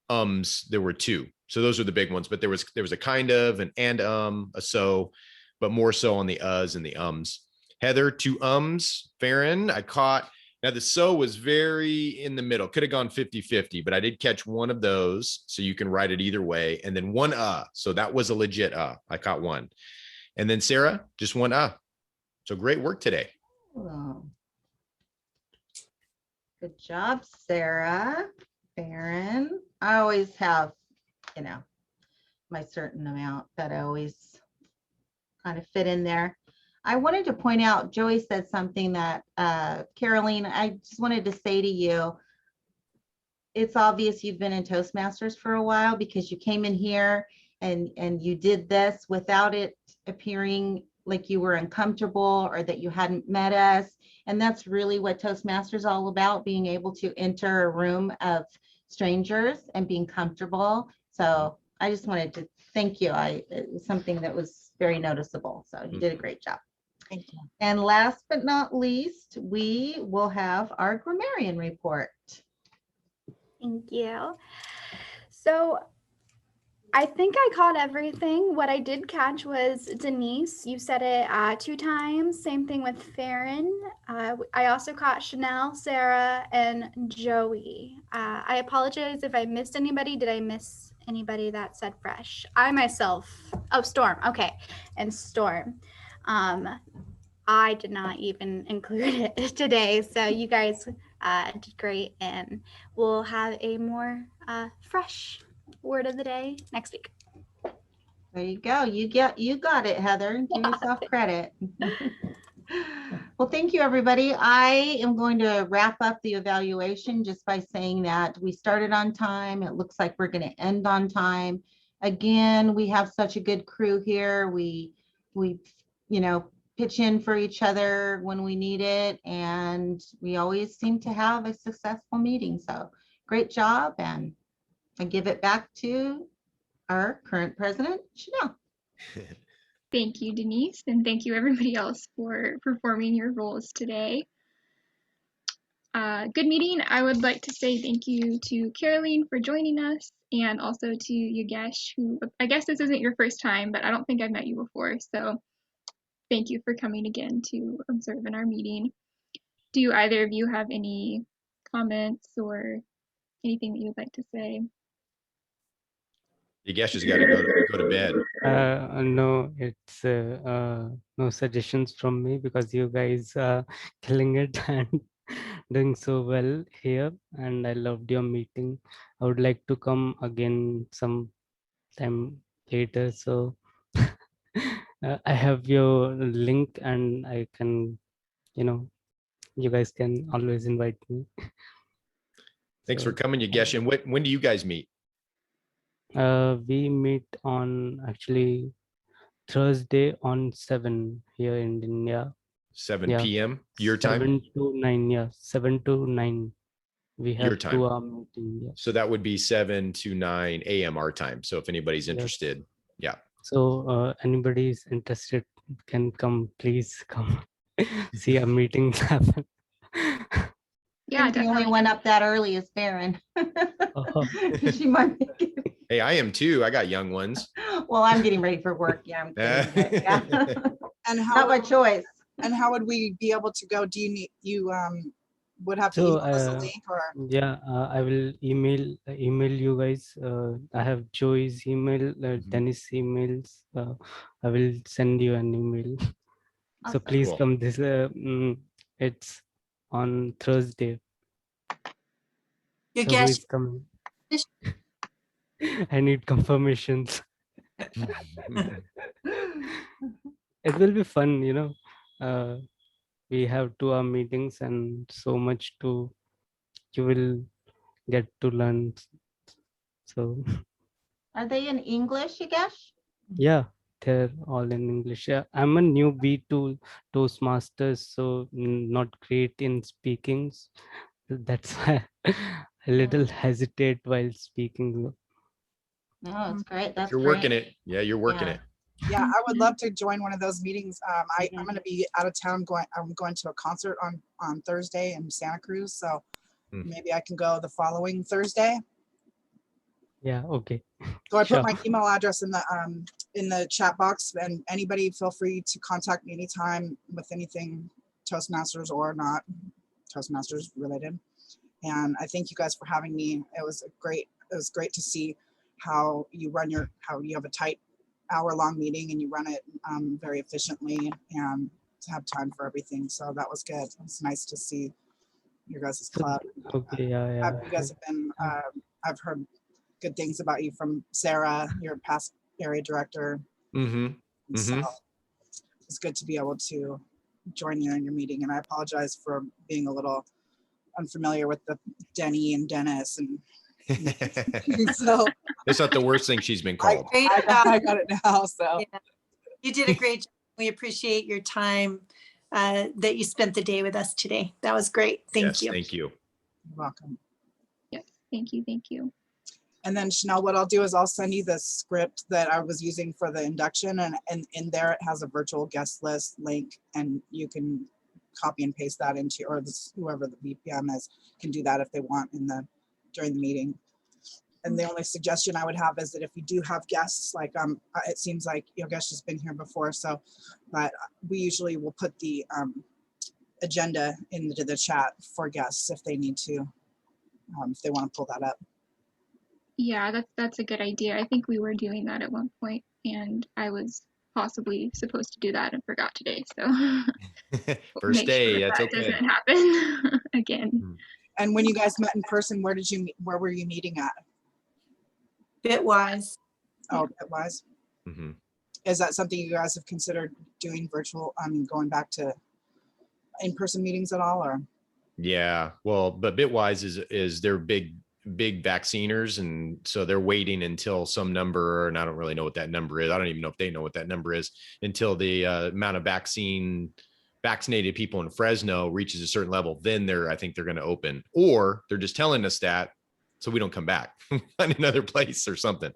Speaker 2: there were 2. So those are the big ones, but there was a kind of and a so, but more so on the and the ums. Heather, 2 Farron, I caught. Now the so was very in the middle, could have gone 50-50, but I did catch one of those. So you can write it either way. And then one so that was a legit I caught one. And then Sarah, just one So great work today.
Speaker 4: Oh. Good job, Sarah. Farron. I always have, my certain amount that I always kind of fit in there. I wanted to point out, Joey said something that, Caroline, I just wanted to say to you, it's obvious you've been in Toastmasters for a while because you came in here and you did this without it appearing like you were uncomfortable or that you hadn't met us. And that's really what Toastmasters is all about, being able to enter a room of strangers and being comfortable. So I just wanted to thank you. It was something that was very noticeable. So you did a great job.
Speaker 10: Thank you.
Speaker 4: And last but not least, we will have our Grammarian Report.
Speaker 5: Thank you. So I think I caught everything. What I did catch was Denise, you said it 2 times. Same thing with Farron. I also caught Chanel, Sarah, and Joey. I apologize if I missed anybody. Did I miss anybody that said fresh? I myself, Storm. Okay, and Storm. I did not even include it today. So you guys did great, and we'll have a more fresh word of the day next week.
Speaker 4: There you go. You got it, Heather. Give yourself credit. Well, thank you, everybody. I am going to wrap up the evaluation just by saying that we started on time. It looks like we're going to end on time. Again, we have such a good crew here. We pitch in for each other when we need it, and we always seem to have a successful meeting. So great job, and I give it back to our current president, Chanel.
Speaker 1: Thank you, Denise, and thank you everybody else for performing your roles today. Good meeting. I would like to say thank you to Caroline for joining us, and also to Yogesh, who I guess this isn't your first time, but I don't think I've met you before. So thank you for coming again to observe in our meeting. Do either of you have any comments or anything that you'd like to say?
Speaker 2: Yogesh has got to go to bed.
Speaker 9: No, it's no suggestions from me because you guys are killing it and doing so well here, and I loved your meeting. I would like to come again some time later, so I have your link and I can, you guys can always invite me.
Speaker 2: Thanks
Speaker 9: So,
Speaker 2: for coming, Yogesh. And when do you guys meet?
Speaker 9: we meet on actually Thursday on 7 here in India.
Speaker 2: 7 p.m. your
Speaker 9: 7
Speaker 2: time?
Speaker 9: to 9, yeah. 7 to 9. We have
Speaker 2: Your time.
Speaker 9: 2 hour meeting. Yeah.
Speaker 2: So that would be 7 to 9 a.m. our time. So if anybody's interested, yeah.
Speaker 9: So anybody is interested can come, please come see our meetings happen.
Speaker 1: Yeah,
Speaker 4: The only one up that early is Baron. She might make it.
Speaker 2: Hey, I am too. I got young ones.
Speaker 4: Well, I'm getting ready for work. Yeah, I'm kidding. But yeah.
Speaker 8: And
Speaker 4: Not
Speaker 8: how
Speaker 4: by choice.
Speaker 8: and how would we be able to go? Do you need would have to
Speaker 9: So,
Speaker 8: email us a link or?
Speaker 9: yeah, I will email you guys. I have Joey's email, Dennis emails. I will send you an email. So
Speaker 4: Awesome.
Speaker 9: please
Speaker 2: Cool.
Speaker 9: come. This it's on Thursday. So who
Speaker 10: Yogesh,
Speaker 9: is coming? I need confirmations. It will be fun, we have 2 hour meetings and so much you will get to learn. So
Speaker 4: Are they in English, Yogesh?
Speaker 9: yeah, they're all in English. Yeah, I'm a newbie to Toastmasters, so not great in speaking. That's why a little hesitate while speaking.
Speaker 4: No, it's great. That's
Speaker 2: You're
Speaker 4: great.
Speaker 2: working it. Yeah, you're working
Speaker 4: Yeah.
Speaker 2: it.
Speaker 8: Yeah, I would love to join one of those meetings. I'm
Speaker 4: Mhm.
Speaker 8: going to be out of town. I'm going to a concert on Thursday in Santa Cruz, so maybe I can go the following Thursday.
Speaker 9: Yeah, okay.
Speaker 8: So I put
Speaker 9: Sure.
Speaker 8: my email address in the chat box, and anybody feel free to contact me anytime with anything Toastmasters or not Toastmasters related. And I thank you guys for having me. It was great to see how you have a tight hour-long meeting and you run it very efficiently and to have time for everything. So that was good. It was nice to see your guys' club.
Speaker 9: Okay, yeah.
Speaker 8: You guys have been, I've heard good things about you from Sarah, your past area director. So it's good to be able to join you in your meeting. And I apologize for being a little unfamiliar with the Denny and Dennis and so
Speaker 2: It's not the worst thing she's been called.
Speaker 8: I got it now. So
Speaker 10: yeah. You did a great job. We appreciate your time that you spent the day with us today. That was great. Thank you.
Speaker 2: Thank you.
Speaker 8: you're welcome.
Speaker 1: Yes, thank you, thank you.
Speaker 8: And then Chanel, what I'll do is I'll send you the script that I was using for the induction, and in there it has a virtual guest list link, and you can copy and paste that into, or whoever the VPM is can do that if they want during the meeting. And the only suggestion I would have is that if you do have guests, like it seems like Yogesh has been here before, so but we usually will put the agenda into the chat for guests if they need to, if they want to pull that up.
Speaker 1: Yeah, that's a good idea. I think we were doing that at one point, and I was possibly supposed to do that and forgot today. So
Speaker 2: First day,
Speaker 1: sure
Speaker 2: that's
Speaker 1: that
Speaker 2: okay.
Speaker 1: doesn't happen again.
Speaker 8: And when you guys met in person, where were you meeting at?
Speaker 10: Bitwise.
Speaker 8: Oh, Bitwise. Is that something you guys have considered doing virtual? Going back to in-person meetings at all, or?
Speaker 2: Yeah, well, but Bitwise is they're big vacciners, and so they're waiting until some number, and I don't really know what that number is. I don't even know if they know what that number is until the amount of vaccinated people in Fresno reaches a certain level. Then I think they're going to open, or they're just telling us that so we don't come back, find another place or something,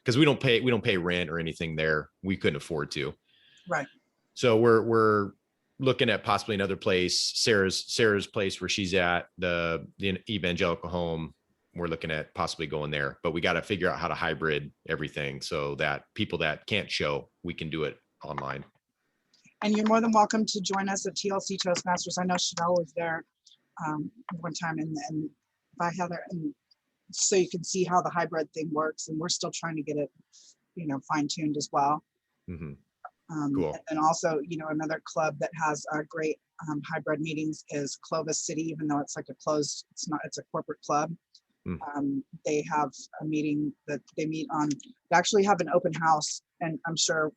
Speaker 2: because we don't pay rent or anything there. We couldn't afford to.
Speaker 8: Right.
Speaker 2: So we're looking at possibly another place, Sarah's place where she's at, the evangelical home. we're looking at possibly going there, but we got to figure out how to hybrid everything so that people that can't show, we can do it online.
Speaker 8: And you're more than welcome to join us at TLC Toastmasters. I know Chanel was there one time and by Heather, and so you can see how the hybrid thing works. And we're still trying to get it, you know, fine-tuned as well.
Speaker 2: Mm-hmm.
Speaker 8: Cool. And also, you know, another club that has great hybrid meetings is Clovis City, even though it's like a closed, it's a corporate club. They have a meeting that they meet on, they actually have an open house, and I'm sure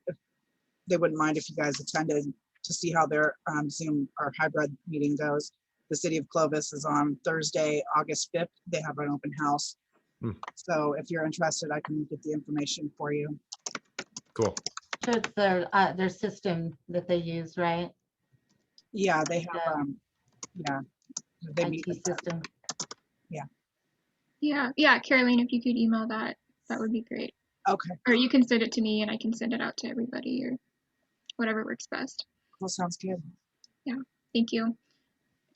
Speaker 8: they wouldn't mind if you guys attended to see how their Zoom or hybrid meeting goes. The city of Clovis is on Thursday, August 5th. They have an open house. So if you're interested, I can get the information for you.
Speaker 2: Cool.
Speaker 4: So it's their system that they use, right?
Speaker 8: Yeah, they have, yeah. They
Speaker 4: IT
Speaker 8: meet with that.
Speaker 4: system.
Speaker 1: Yeah, Caroline, if you could email that, that would be great.
Speaker 8: Okay.
Speaker 1: Or you can send it to me and I can send it out to everybody, or whatever works best.
Speaker 8: Well, sounds good.
Speaker 1: Yeah, thank you.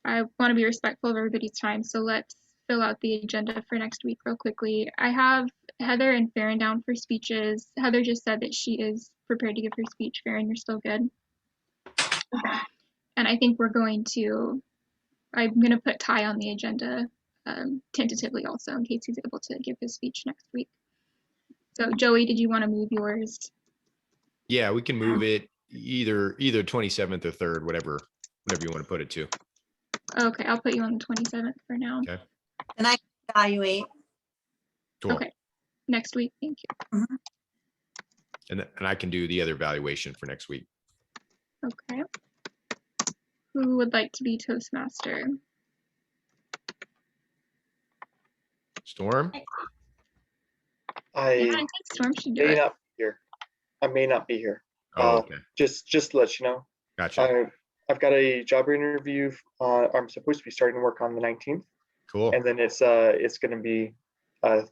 Speaker 1: I want to be respectful of everybody's time, so let's fill out the agenda for next week real quickly. I have Heather and Farron down for speeches. Heather just said that she is prepared to give her speech. Farron, you're still good? Okay. And I think I'm going to put Ty on the agenda tentatively also, in case he's able to give his speech next week. So Joey, did you want to move yours?
Speaker 2: Yeah, we can move it either 27th or 3rd, whatever you want to put it to.
Speaker 1: Okay, I'll put you on the 27th for now.
Speaker 2: Okay.
Speaker 10: And I can evaluate.
Speaker 2: Cool.
Speaker 1: Okay, next week, thank you.
Speaker 2: And I can do the other evaluation for next week.
Speaker 1: Okay. Who would like to be Toastmaster?
Speaker 2: Storm?
Speaker 1: Yeah,
Speaker 7: I
Speaker 1: I think Storm should do
Speaker 7: may
Speaker 1: it.
Speaker 7: not be here. I may not be here.
Speaker 2: Oh, okay.
Speaker 7: Just to let you know.
Speaker 2: Gotcha.
Speaker 7: I've got a job interview. I'm supposed to be starting work on the 19th.
Speaker 2: Cool.
Speaker 7: And then it's going to be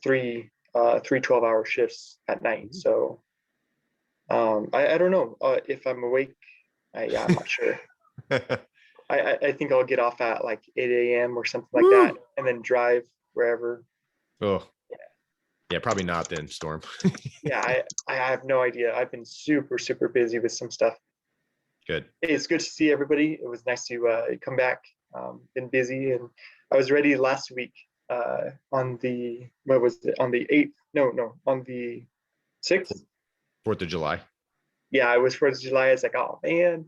Speaker 7: three 12-hour shifts at night. So I don't know if I'm awake. I'm not sure. I think I'll get off at like 8 a.m. or something like that, and then drive wherever.
Speaker 2: Oh, yeah, probably not then, Storm.
Speaker 7: Yeah, I have no idea. I've been super busy with some stuff.
Speaker 2: Good.
Speaker 7: It's good to see everybody. It was nice to come back. Been busy, and I was ready last week on the, what was it, on the 8th? No, on the 6th.
Speaker 2: 4th of July.
Speaker 7: Yeah, it was 4th of July. I was like, oh man.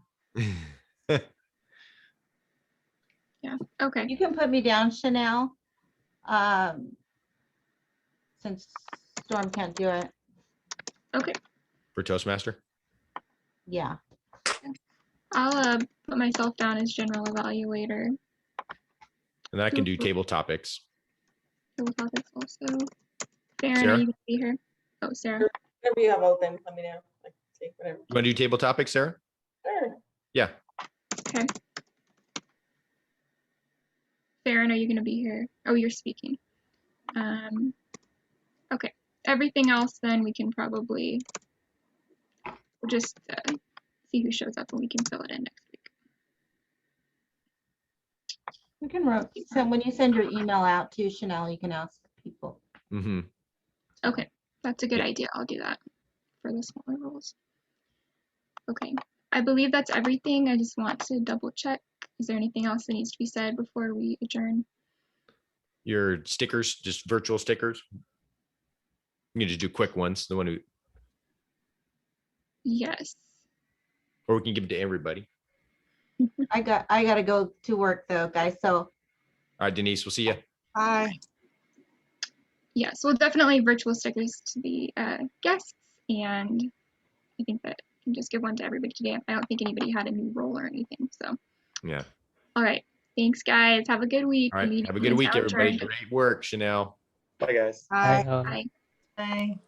Speaker 1: Yeah, okay.
Speaker 4: You can put me down, Chanel. Since Storm can't do it.
Speaker 1: Okay.
Speaker 2: For Toastmaster?
Speaker 4: Yeah.
Speaker 1: I'll put myself down as general evaluator.
Speaker 2: And then I can do table topics.
Speaker 1: Table topics also. Farron,
Speaker 2: Sarah?
Speaker 1: are you going to be here? Oh, Sarah.
Speaker 3: Whatever you have open, let me know. Like, take whatever.
Speaker 2: You want to do table topics, Sarah?
Speaker 3: Sure.
Speaker 2: Yeah.
Speaker 1: Okay. Farron, are you going to be here? Oh, you're speaking. Okay. Everything else, then we can probably just see who shows up and we can fill it in next week.
Speaker 4: You can so when you send your email out to Chanel, you can ask people.
Speaker 2: Mm-hmm.
Speaker 1: Okay, that's a good idea. I'll do that for the smaller roles. Okay, I believe that's everything. I just want to double check. Is there anything else that needs to be said before we adjourn?
Speaker 2: Your stickers, just virtual stickers. You can just do quick ones. The one who.
Speaker 1: Yes.
Speaker 2: Or we can give it to everybody.
Speaker 4: I got to go to work though, guys. So.
Speaker 2: All right, Denise, we'll see you.
Speaker 8: Bye.
Speaker 1: Yes, we'll definitely virtual stickers to the guests, and I think that I can just give one to everybody today. I don't think anybody had a new role or anything. So.
Speaker 2: Yeah.
Speaker 1: All right. Thanks, guys. Have a good week.
Speaker 2: All right. Have a good week, everybody. Great work, Chanel.
Speaker 7: Bye, guys.
Speaker 8: Bye.
Speaker 9: Bye.
Speaker 1: Bye.
Speaker 10: Bye.